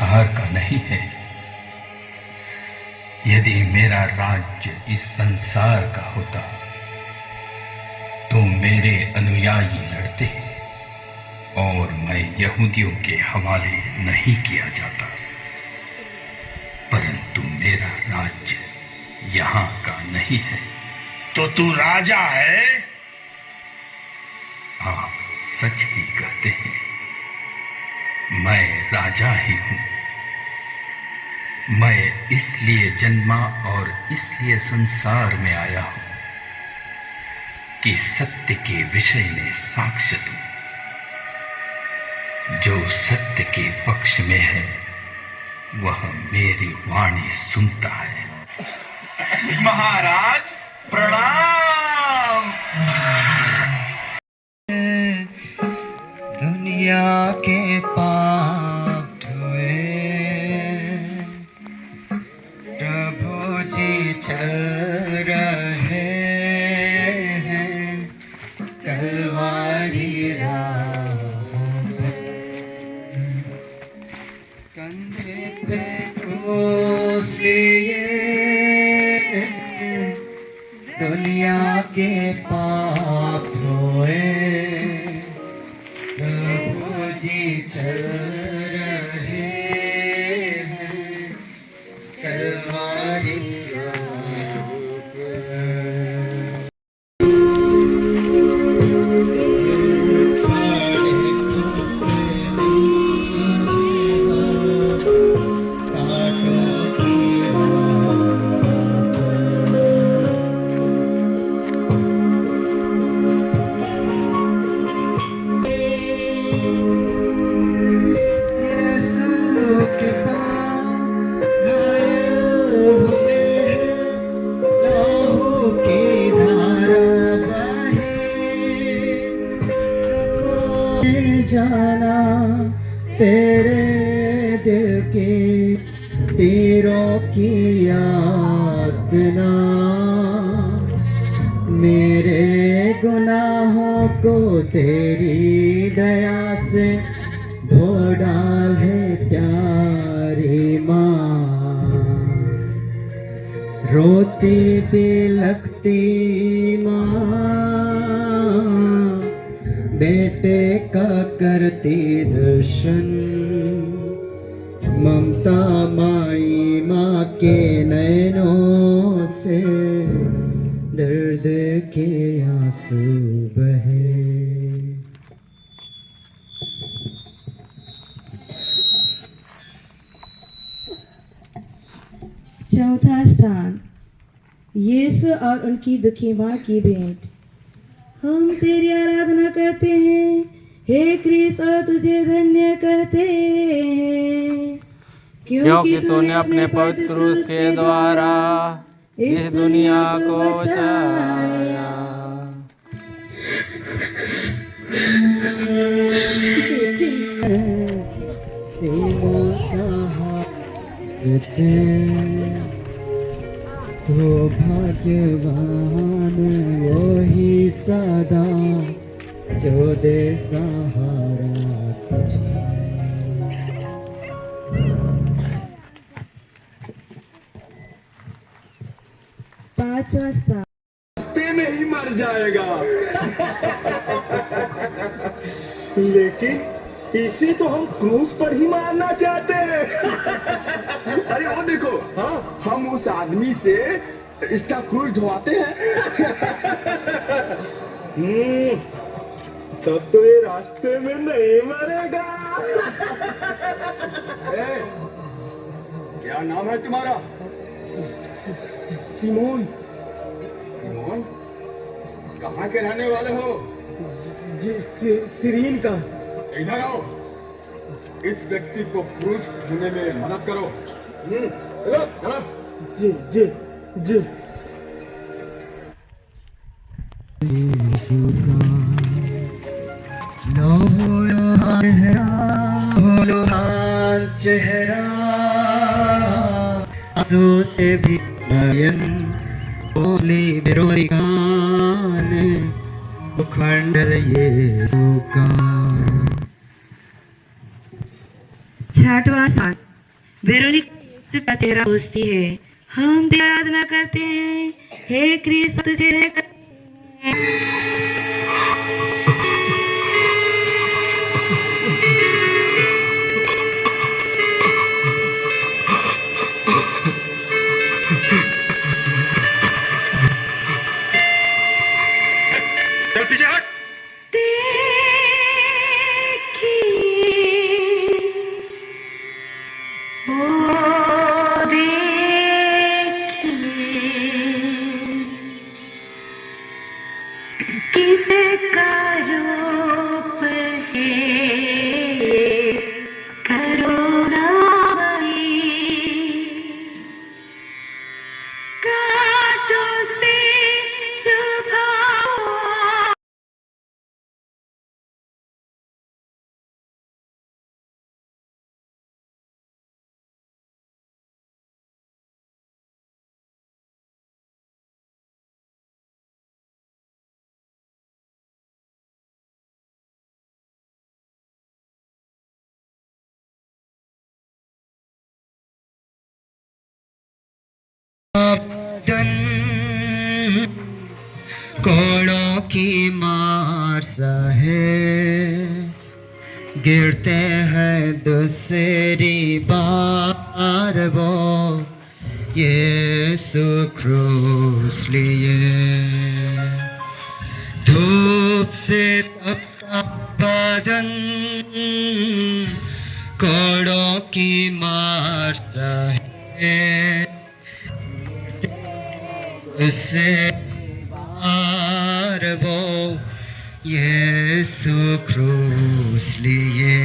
संसार का नहीं है। यदि मेरा राज्य इस संसार का होता तो मेरे अनुयायी लड़ते और मैं यहूदियों के हवाले नहीं किया जाता, परंतु मेरा राज्य यहाँ का नहीं है। तो तू राजा है? आप सच ही कहते हैं, मैं राजा ही हूं। मैं इसलिए जन्मा और इसलिए संसार में आया हूं कि सत्य के विषय में साक्ष्य दूं। जो सत्य के पक्ष में है वह मेरी वाणी सुनता है। महाराज प्रणाम। दुनिया के पाप धोए प्रभु जी चल रहे हैं कलवारी राहों पे। कंधे पे क्रूस लिए दुनिया के पाप धोए प्रभु जी चल रहे हैं कलवारी राहों पर। पाड़े खुसते नीचे वो कांटों की राहों पर। के पाँव घायल हुए लहू की धारा बहे। खोए जाना तेरे दिल के तीरों की यातना। मेरे गुनाहों को तेरी दया से धो डाल है प्यारी माँ। रोती बिलखती माँ बेटे का करती दर्शन। ममता माई माँ के नैनों से दर्द के आंसू बहे। चौथा स्थान, यीशु और उनकी दुखी माँ की भेंट। हम तेरी आराधना करते हैं हे क्रिस्त और तुझे धन्य कहते हैं, क्योंकि तूने अपने पवित्र क्रूस के द्वारा इस दुनिया को बचाया। सौभाग्यवान वही सदा जो दे सहारा तुझे। पांचवा स्थान, रास्ते में ही मर जाएगा। लेकिन इसे तो हम क्रूस पर ही मारना चाहते हैं। अरे वो देखो, हाँ, हम उस आदमी से इसका क्रूस ढोवाते हैं। तब तो ये रास्ते में नहीं मरेगा। क्या नाम है तुम्हारा? सिमोन। सिमोन, कहाँ के रहने वाले हो? जी, सिरीन का। इधर आओ, इस व्यक्ति को क्रूस ढोने में मदद करो। चलो चलो। जी जी जी। चेहरा आंसू से भी नयन बोली बिरोली गान मुखंडल यीशु का। छठवां स्थान, वेरोनिका का चेहरा पूछती है, हम तेरी आराधना करते हैं, हे क्रिस्त तुझे चल पीछे हट। किसका रूप है करुणामयी, कांटों से चुभा हुआ कोड़ों की मार सहे, गिरते हैं दूसरी बार वो यीशु क्रूस लिए। धूप से तपता बदन कोड़ों की मार सहे, उससे बार वो यीशु क्रूस लिए।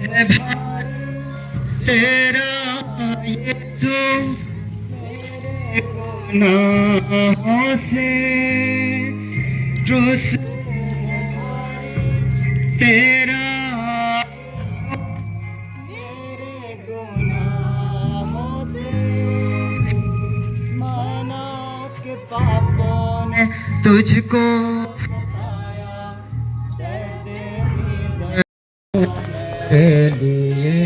है भारी तेरा यीशु मेरे गुनाहों से, क्रूस तेरा पापों ने तुझको सताया, तेरे लिए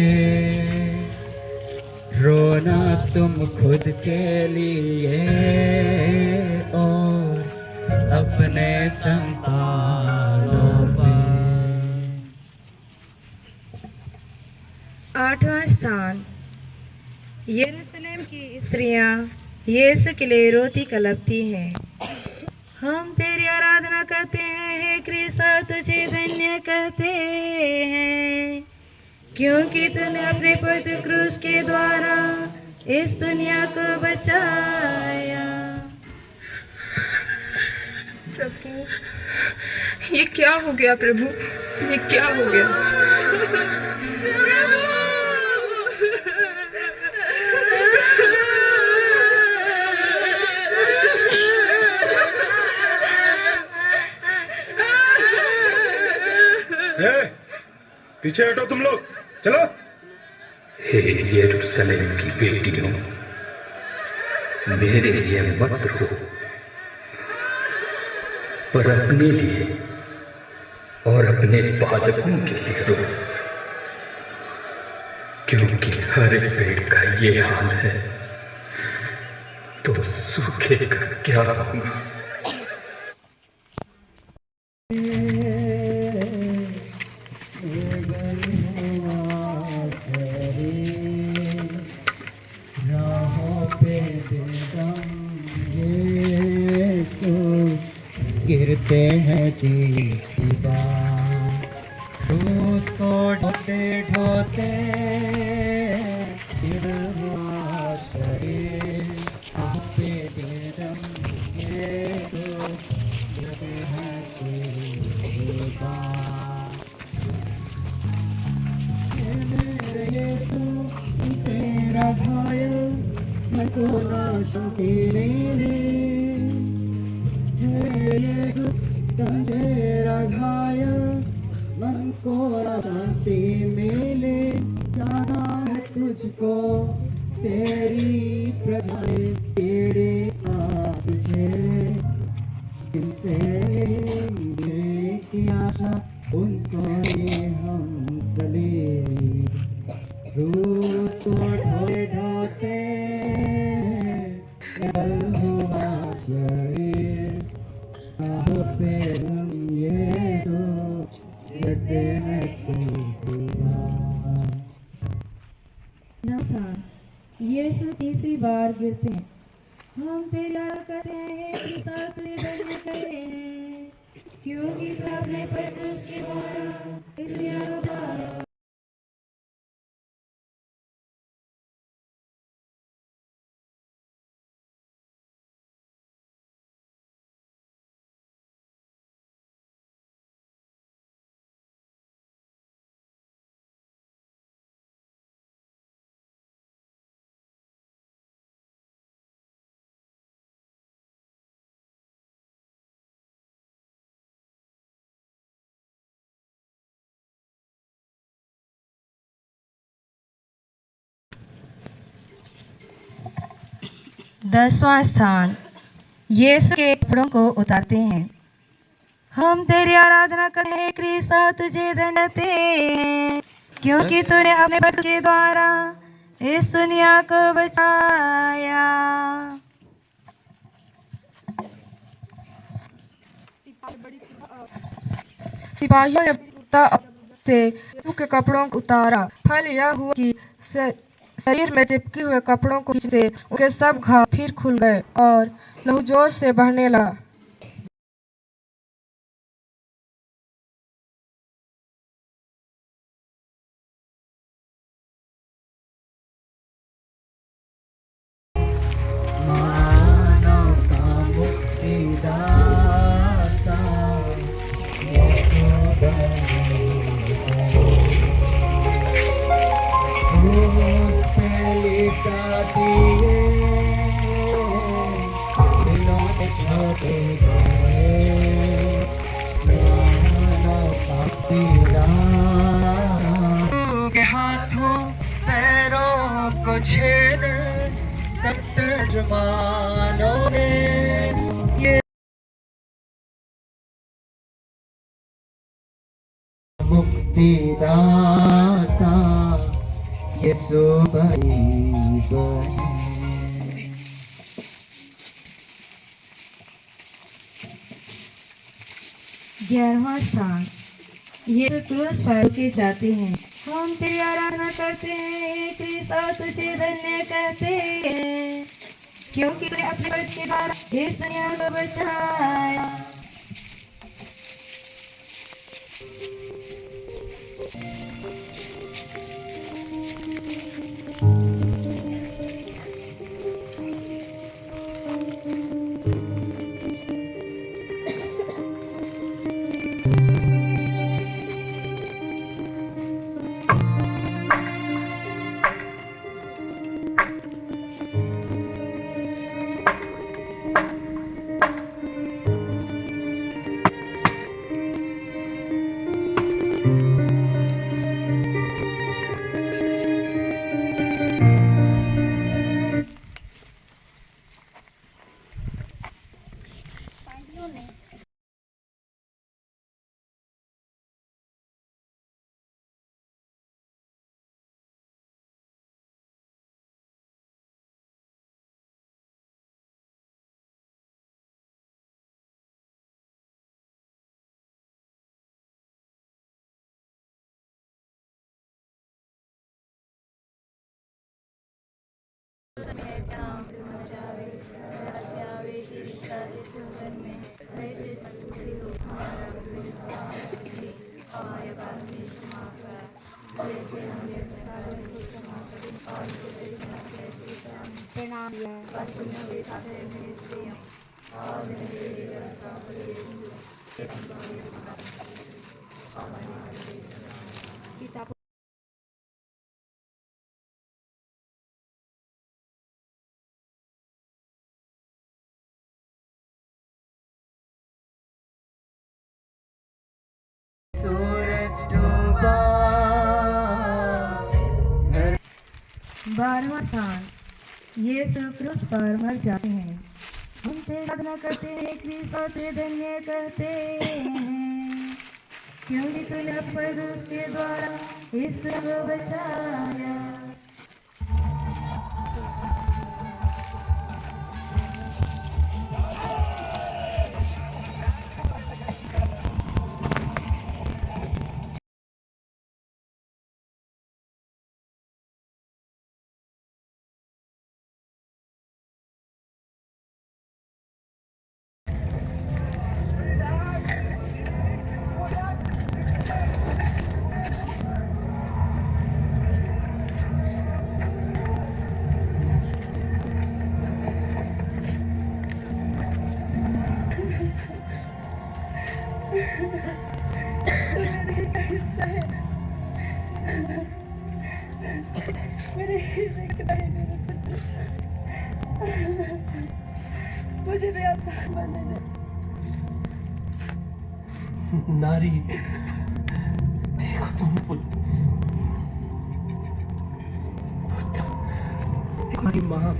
रोना तुम खुद के लिए और अपने संतानों पे। 8वां स्थान, यरूशलेम की स्त्रियां यीशु के लिए रोती कलपती हैं। हम तेरी आराधना करते हैं, हे क्रिस्त, और तुझे धन्य कहते हैं, क्योंकि तूने अपने पवित्र क्रूस के द्वारा इस दुनिया को बचाया। प्रभु, ये क्या हो गया? प्रभु, ये क्या हो गया? पीछे हटो तुम लोग, चलो। हे यरूशलेम की बेटियों, मेरे लिए मत रो, पर अपने लिए और अपने बालकों के लिए रो, क्योंकि हर पेड़ का ये हाल है तो सूखे का क्या होगा। गिरते हैं तीसरी बार, क्रूस को ढोते ढोते शरीर पे बेदम यीशु गिरते हैं तीसरी बार। मेरे यीशु तेरा घायल मैं को ना शांति मिली, यीशु तेरा घायल मन को शांति मिले। जाना है तुझको तेरी प्रजाएं पीड़े तुझे, इनसे मिलने की आशा उनको ये गिरते हैं। हम तेरी आराधना करते हैं, हे कृष्ण, तुझे धन्य करते हैं, क्योंकि तू अपने पवित्र के द्वारा इस दुनिया को बचाया। दसवां स्थान, यीशु के कपड़ों को उतारते हैं। हम तेरी आराधना करते हैं, कृष्ण, तुझे धन्य करते हैं, क्योंकि तूने अपने पुत्र के द्वारा इस दुनिया को बचाया। सिपाहियों ने से यीशु के कपड़ों को उतारा। फल यह हुआ कि शरीर में चिपके हुए कपड़ों को खींचते उनके सब घाव फिर खुल गए और लहू जोर से बहने लगा। मानव का मुक्तिदाता यीशु क्रूस पे लिटा दिए, दिलों में छोटे गए, मानव का मुक्तिदाता के हाथों पैरों को छेड़े कट्टर जमानों ने ये मुक्तिदाता यीशु भाई बने। ग्यारहवां स्थान, यीशु क्रूस पर के जाते हैं। हम तेरी आराधना करते हैं, कृष्ण, तुझे धन्य कहते हैं, क्योंकि तूने अपने पुत्र के द्वारा इस दुनिया को बचाया। सूरज डूबा। 12वां स्थान, यीशु क्रूस पर मर जाते हैं। हम तेरी आराधना करते हैं, कृष्ण, तुझे धन्य कहते हैं, क्योंकि तूने अपने क्रूस के द्वारा इस दुनिया को बचाया। मुझे भी अच्छा बनने दे। नारी, देखो तुम पुत्र, तुम्हारी माँ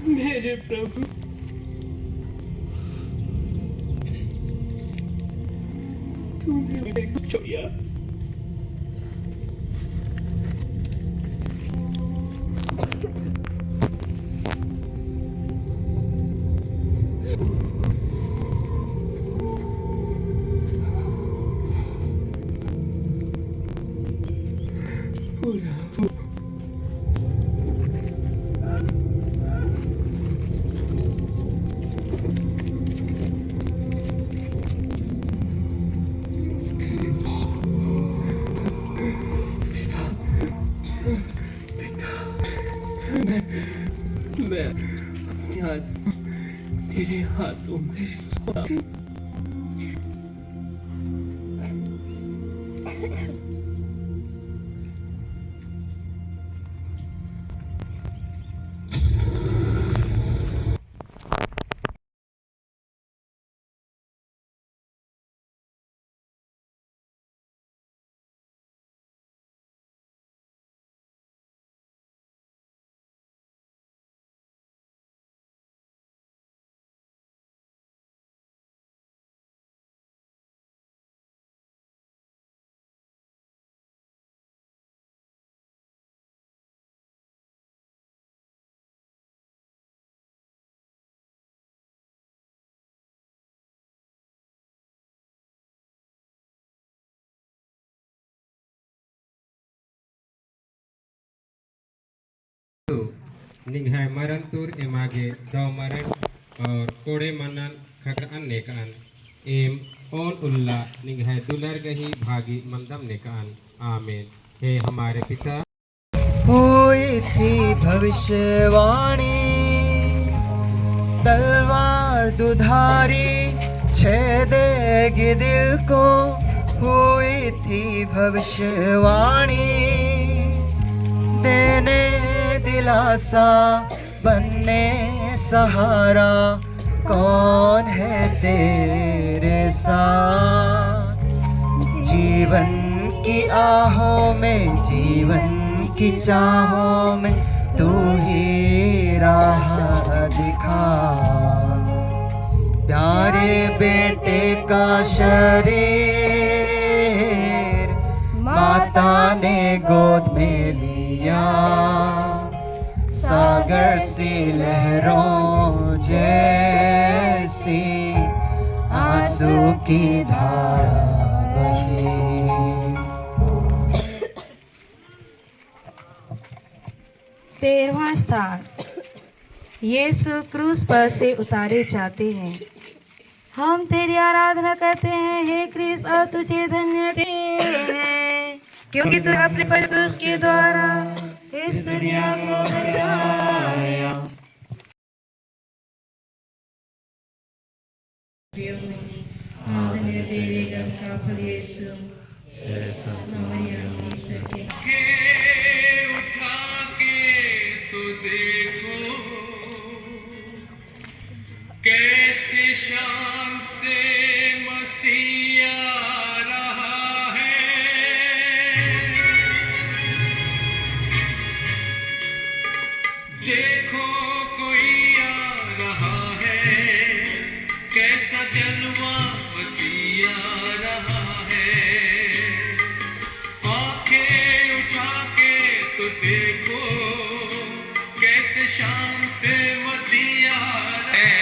मेरे प्रभु, तुमने मुझे छोड़ा। मैं अपनी आत्मा तेरे हाथों में सौंपता हूं। निघाय मरण तुर एमागे दो मरण और कोड़े मनन खगर अन्य कान एम ओन उल्ला निघाय दुलर गही भागी मंदम ने कान आमीन। हे हमारे पिता। हुई थी भविष्यवाणी, तलवार दुधारी छेदेगी दिल को। हुई थी भविष्यवाणी, देने दिलासा बनने सहारा। कौन है तेरे साथ जीवन की आहों में, जीवन की चाहों में तू ही राह दिखा। प्यारे बेटे का शरीर माता ने गोद में लिया। सागर सी लहरों जैसी आंसू की धारा बही। 13वां स्थान, यीशु क्रूस पर से उतारे जाते हैं। हम तेरी आराधना करते हैं हे क्रिस्त, और तुझे धन्य कहते हैं क्योंकि तू अपने पर क्रूस के द्वारा इस दुनिया को बचाया। धन्य तेरे गर्भ का फल यीशु। उठा के तो देखो कैसे शान से मसीहा रहा है। देखो कोई आ रहा है, कैसा जलवा मसीहा रहा है। आंखें उठा के तो देखो कैसे शान से मसीहा है।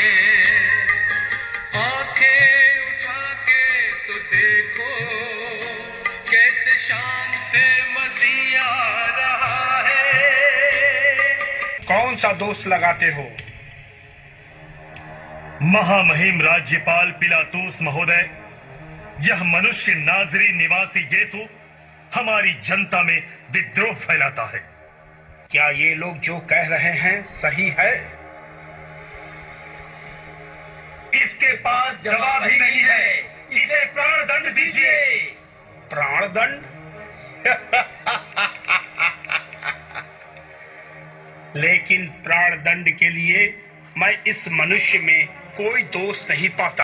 आंखें उठा के तो देखो कैसे शान से मसीहा रहा है। कौन सा दोष लगाते हो? महामहिम राज्यपाल पिलातुस महोदय, यह मनुष्य नाजरी निवासी यीशु हमारी जनता में विद्रोह फैलाता है। क्या ये लोग जो कह रहे हैं सही है? इसके पास जवाब ही नहीं है। इसे प्राण दंड दीजिए। प्राण दंड? लेकिन प्राण दंड के लिए मैं इस मनुष्य में कोई दोष नहीं पाता।